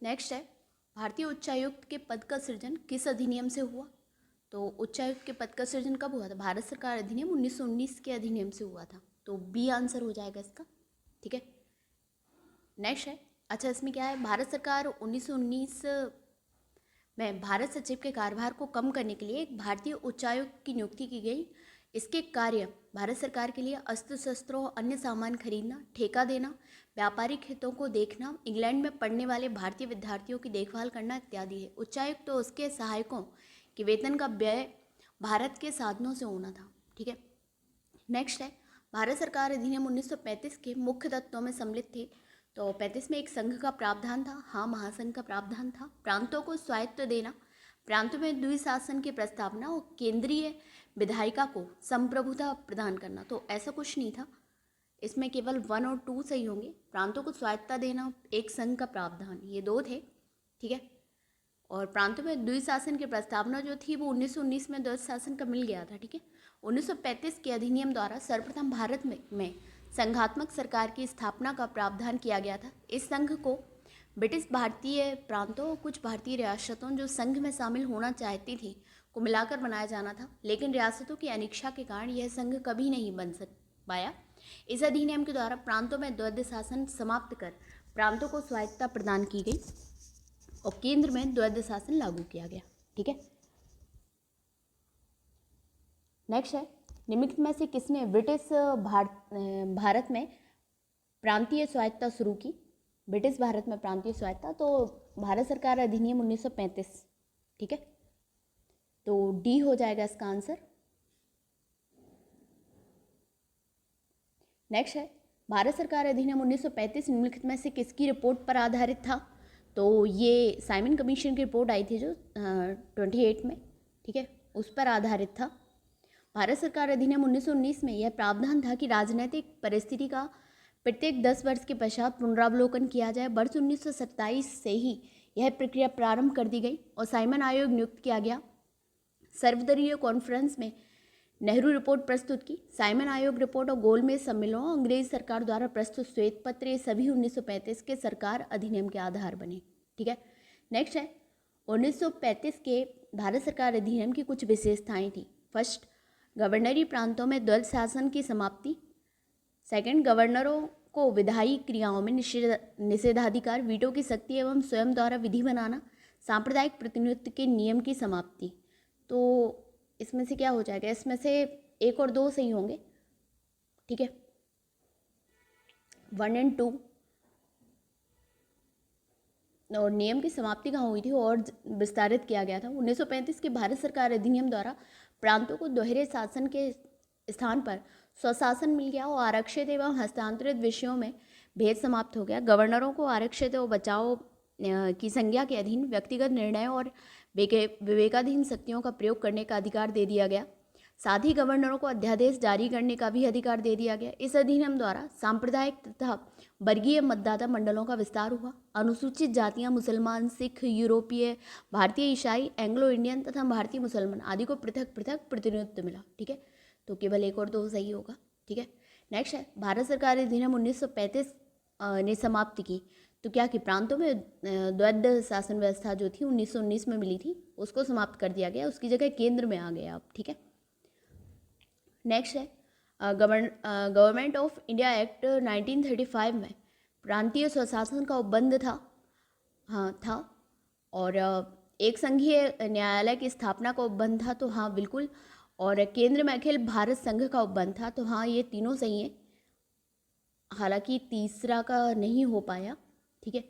Next है भारतीय उच्चायुक्त के पद का सृजन किस अधिनियम से हुआ? तो उच्चायुक्त के पद का सृजन कब हुआ था? भारत सरकार अधिनियम 1919 के अधिनियम से हुआ था। तो बी आंसर हो जाएगा इसका। ठीक है, नेक्स्ट है, अच्छा इसमें क्या है, भारत सरकार 1919 में भारत सचिव के कार्यभार को कम करने के लिए एक भारतीय उच्चायुक्त की नियुक्ति की गई। इसके कार्य भारत सरकार के लिए अस्त्र शस्त्रों और अन्य सामान खरीदना, ठेका देना, व्यापारिक हितों को देखना, इंग्लैंड में पढ़ने वाले भारतीय विद्यार्थियों की देखभाल करना इत्यादि है। उच्चायुक्त तो उसके सहायकों के वेतन का व्यय भारत के साधनों से होना था। ठीक है, नेक्स्ट है, भारत सरकार अधिनियम 1935 के मुख्य तत्वों में सम्मिलित थे। तो 35 में एक संघ का प्रावधान था, हाँ महासंघ का प्रावधान था। प्रांतों को स्वायत्त देना, प्रांतों में द्विशासन की प्रस्तावना और केंद्रीय विधायिका को संप्रभुता प्रदान करना। तो ऐसा कुछ नहीं था, इसमें केवल 1 और 2 सही होंगे। प्रांतों को स्वायत्तता देना, एक संघ का प्रावधान, ये 2 थे। ठीक है, और प्रांतों में द्विशासन की प्रस्तावना जो थी वो 1919 में द्विशासन का मिल गया था। ठीक है, 1935 के अधिनियम द्वारा सर्वप्रथम भारत में संघात्मक सरकार की स्थापना का प्रावधान किया गया था। इस संघ को ब्रिटिश भारतीय प्रांतों और कुछ भारतीय रियासतों जो संघ में शामिल होना चाहती थी को मिलाकर बनाया जाना था, लेकिन रियासतों की अनिच्छा के कारण यह संघ कभी नहीं बन पाया। इस अधिनियम के द्वारा प्रांतों में द्वैध शासन समाप्त कर प्रांतों को स्वायत्तता प्रदान की गई और केंद्र में द्वैध शासन लागू किया गया। ठीक है, नेक्स्ट है, निम्नलिखित में से किसने ब्रिटिश भारत में प्रांतीय स्वायत्तता शुरू की? ब्रिटिश भारत में प्रांतीय स्वायत्तता, तो भारत सरकार अधिनियम 1935। ठीक है, तो डी हो जाएगा इसका आंसर। नेक्स्ट है, भारत सरकार अधिनियम 1935 निम्नलिखित में से किसकी रिपोर्ट पर आधारित था? तो ये साइमन कमीशन की रिपोर्ट आई थी जो 28 में। ठीक है, उस पर आधारित था। भारत सरकार अधिनियम 1919 में यह प्रावधान था कि राजनीतिक परिस्थिति का प्रत्येक 10 वर्ष के पश्चात पुनरावलोकन किया जाए। वर्ष 1927 से ही यह प्रक्रिया प्रारंभ कर दी गई और साइमन आयोग नियुक्त किया गया। सर्वदलीय कॉन्फ्रेंस में नेहरू रिपोर्ट प्रस्तुत की। साइमन आयोग रिपोर्ट और गोलमेज सम्मेलनों अंग्रेज सरकार द्वारा प्रस्तुत श्वेत पत्र ये सभी 1935 के सरकार अधिनियम के आधार बने। ठीक है, नेक्स्ट है, 1935 के भारत सरकार अधिनियम की कुछ विशेषताएं थी। फर्स्ट, गवर्नरी प्रांतों में द्वैध शासन की समाप्ति। सेकंड, गवर्नरों को विधायी क्रियाओं में निषेधाधिकार, वीटो की शक्ति एवं स्वयं द्वारा विधि बनाना। सांप्रदायिक प्रतिनिधित्व के नियम की समाप्ति। तो इसमें से क्या हो जाएगा? इसमें से 1 और 2 सही होंगे। ठीक है, 1 और 2। और नियम की समाप्ति कहाँ हुई थी और विस्तारित किया गया था? 1935 के भारत सरकार अधिनियम द्वारा प्रांतों को दोहरे शासन के स्थान पर स्वशासन मिल गया और आरक्षित एवं हस्तांतरित विषयों में भेद समाप्त हो गया। गवर्नरों को आरक्षित और बचाव की संज्ञा के अधीन व्यक्तिगत निर्णयों और विवेकाधीन शक्तियों का प्रयोग करने का अधिकार दे दिया गया। साथ ही गवर्नरों को अध्यादेश जारी करने का भी अधिकार दे दिया गया। इस अधिनियम द्वारा सांप्रदायिक तथा वर्गीय मतदाता मंडलों का विस्तार हुआ। अनुसूचित जातियां मुसलमान, सिख, यूरोपीय, भारतीय ईसाई, एंग्लो इंडियन तथा भारतीय मुसलमान आदि को पृथक पृथक प्रतिनिधित्व मिला। ठीक है, तो केवल 1 और 2 सही होगा। ठीक है, नेक्स्ट है, भारत सरकार अधिनियम 1935 ने समाप्त की तो क्या कि प्रांतों में द्वैध शासन व्यवस्था जो थी 1919 में मिली थी उसको समाप्त कर दिया गया, उसकी जगह केंद्र में आ गया अब। ठीक है, नेक्स्ट है, गवर्नमेंट ऑफ इंडिया एक्ट 1935 में प्रांतीय स्वशासन का उपबंध था, हाँ था। और एक संघीय न्यायालय की स्थापना का उपबंध था, तो हाँ बिल्कुल। और केंद्र में अखिल भारत संघ का उपबंध था, तो हाँ ये तीनों सही हैं, हालांकि तीसरा का नहीं हो पाया। ठीक है,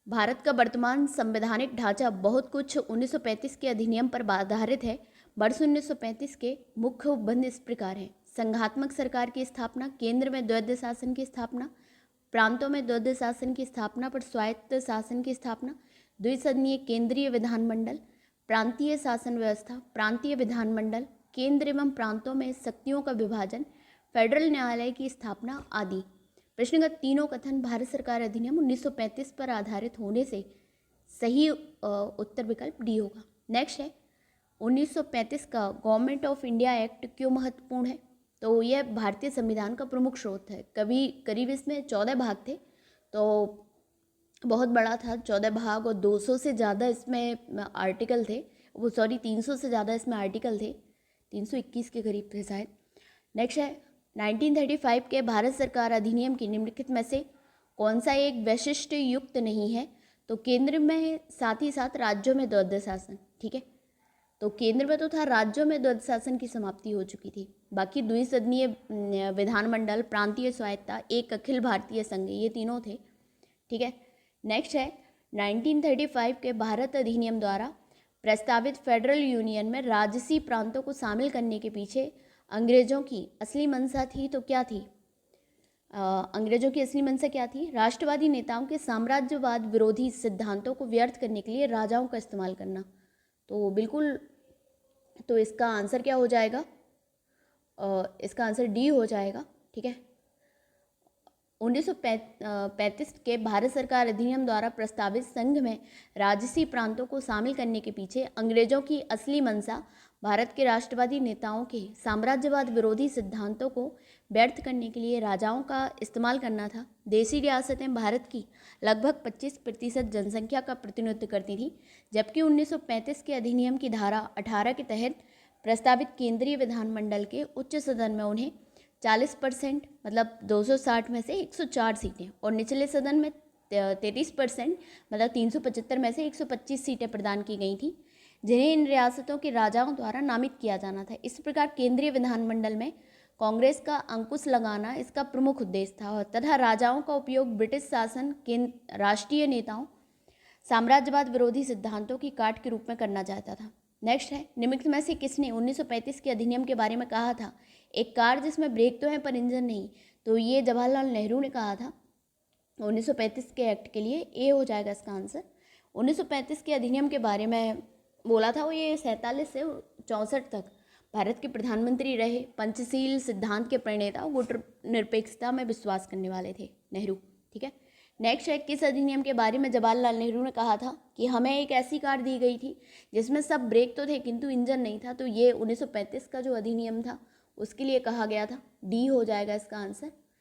भारत का वर्तमान संवैधानिक ढांचा बहुत कुछ 1935 के अधिनियम पर आधारित है। वर्ष 1935 के मुख्य उपबंध इस प्रकार हैं: संघात्मक सरकार की स्थापना, केंद्र में द्वैध शासन की स्थापना, प्रांतों में द्वैध शासन की स्थापना पर स्वायत्त शासन की स्थापना, द्विसदनीय केंद्रीय विधानमंडल, प्रांतीय शासन व्यवस्था, प्रांतीय विधानमंडल, केंद्र एवं प्रांतों में शक्तियों का विभाजन, फेडरल न्यायालय की स्थापना आदि। प्रश्नगत तीनों कथन भारत सरकार अधिनियम 1935 पर आधारित होने से सही उत्तर विकल्प डी होगा। नेक्स्ट है, 1935 का गवर्नमेंट ऑफ इंडिया एक्ट क्यों महत्वपूर्ण है? तो यह भारतीय संविधान का प्रमुख स्रोत है। करीब इसमें 14 भाग थे, तो बहुत बड़ा था, 14 भाग और 200 से ज़्यादा इसमें आर्टिकल थे, वो सॉरी 300 से ज़्यादा इसमें आर्टिकल थे, 321 के करीब थे शायद। नेक्स्ट है 1935 के भारत सरकार अधिनियम की निम्नलिखित में से कौन सा एक वैशिष्ट युक्त नहीं है? तो केंद्र में साथ ही साथ राज्यों में द्वैध शासन, ठीक है। तो केंद्र में तो था, राज्यों में द्वैध शासन की समाप्ति हो चुकी थी। बाकी द्विसदनीय विधानमंडल, प्रांतीय स्वायत्ता, एक अखिल भारतीय संघ, ये तीनों थे, ठीक है। नेक्स्ट है 1935 के भारत अधिनियम द्वारा प्रस्तावित फेडरल यूनियन में राजसी प्रांतों को शामिल करने के पीछे अंग्रेजों की असली मंशा थी तो क्या थी? अंग्रेजों की असली मंशा क्या थी? राष्ट्रवादी नेताओं के साम्राज्यवाद विरोधी सिद्धांतों को व्यर्थ करने के लिए राजाओं का इस्तेमाल करना। तो बिल्कुल, तो इसका आंसर क्या हो जाएगा? इसका आंसर डी हो जाएगा, ठीक है। 1935 के भारत सरकार अधिनियम द्वारा प्रस्तावित संघ में राजसी प्रांतों को शामिल करने के पीछे अंग्रेजों की असली मंशा भारत के राष्ट्रवादी नेताओं के साम्राज्यवाद विरोधी सिद्धांतों को व्यर्थ करने के लिए राजाओं का इस्तेमाल करना था। देशी रियासतें भारत की लगभग 25% जनसंख्या का प्रतिनिधित्व करती थीं, जबकि 1935 के अधिनियम की धारा 18 के तहत प्रस्तावित केंद्रीय विधानमंडल के उच्च सदन में उन्हें 40% मतलब 260 में से 104 सीटें और निचले सदन में 33% मतलब 375 में से 125 सीटें प्रदान की गई थीं, जिन्हें इन रियासतों के राजाओं द्वारा नामित किया जाना था। इस प्रकार केंद्रीय विधानमंडल में कांग्रेस का अंकुश लगाना इसका प्रमुख उद्देश्य था तथा राजाओं का उपयोग ब्रिटिश शासन के राष्ट्रीय नेताओं साम्राज्यवाद विरोधी सिद्धांतों की काट के रूप में करना चाहता था। नेक्स्ट है निम्नलिखित में से किसने 1935 के अधिनियम के बारे में कहा था, एक कार जिसमें ब्रेक तो है पर इंजन नहीं? तो ये जवाहरलाल नेहरू ने कहा था 1935 के एक्ट के लिए। ए हो जाएगा इसका आंसर। 1935 के अधिनियम के बारे में बोला था वो, ये 47 से 64 तक भारत के प्रधानमंत्री रहे, पंचशील सिद्धांत के प्रणेता, गुट निरपेक्षता में विश्वास करने वाले थे नेहरू, ठीक है। नेक्स्ट है किस अधिनियम के बारे में जवाहरलाल नेहरू ने कहा था कि हमें एक ऐसी कार दी गई थी जिसमें सब ब्रेक तो थे किंतु इंजन नहीं था? तो ये 1935 का जो अधिनियम था उसके लिए कहा गया था। डी हो जाएगा इसका आंसर।